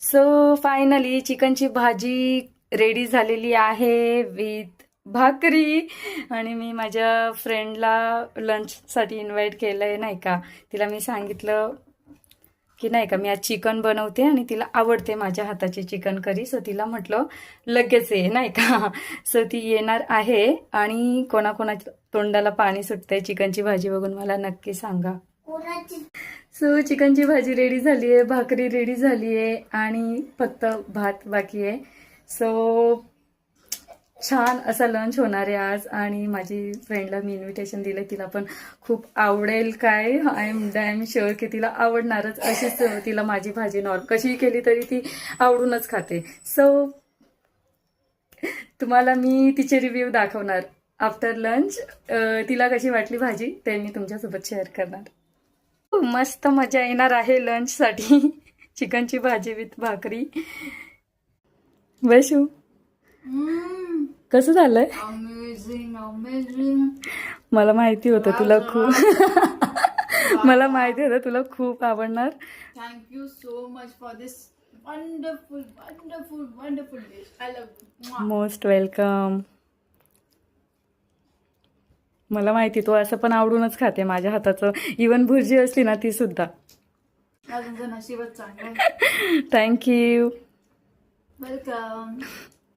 So finally चिकनची भाजी ready झालेली आहे विथ भाकरी. आणि मी माझ्या फ्रेंडला लंचसाठी इन्व्हाइट केलं आहे नाही का. तिला मी सांगितलं की नाही का मी आज चिकन बनवते आणि तिला आवडते माझ्या हाताची चिकन करी. सो तिला म्हटलं लगेच ये नाही का. सो ती येणार आहे आणि कोणाकोणाच्या तोंडाला पाणी सुटतंय चिकनची भाजी बघून मला नक्की सांगा. सो चिकनची भाजी रेडी झाली आहे, भाकरी रेडी झाली आहे आणि फक्त भात बाकी आहे. सो छान असा लंच होणार आहे आज. आणि माझी फ्रेंडला मी इन्व्हिटेशन दिलं, तिला पण खूप आवडेल. काय आय एम डॅम शुअर की तिला आवडणारच. अशीच तिला माझी भाजी कशी केली तरी ती आवडूनच खाते. सो तुम्हाला मी तिचे रिव्ह्यू दाखवणार आफ्टर लंच. तिला कशी वाटली भाजी ते मी तुमच्यासोबत शेअर करणार. मस्त मजा येणार आहे लंचसाठी. चिकनची भाजी विथ भाकरी. वैशू कसं झालंय? Amazing amazing. मला माहिती होतं तुला खूप मला माहिती होतं तुला खूप आवडणार. Thank you so much for this wonderful wonderful wonderful dish. I love. Most welcome. मला माहिती तू असं पण आवडूनच खाते माझ्या हाताचं. इवन भुर्जी असली ना ती सुद्धा. तुमचं नशीबच चांगलं. थँक्यू. वेलकम.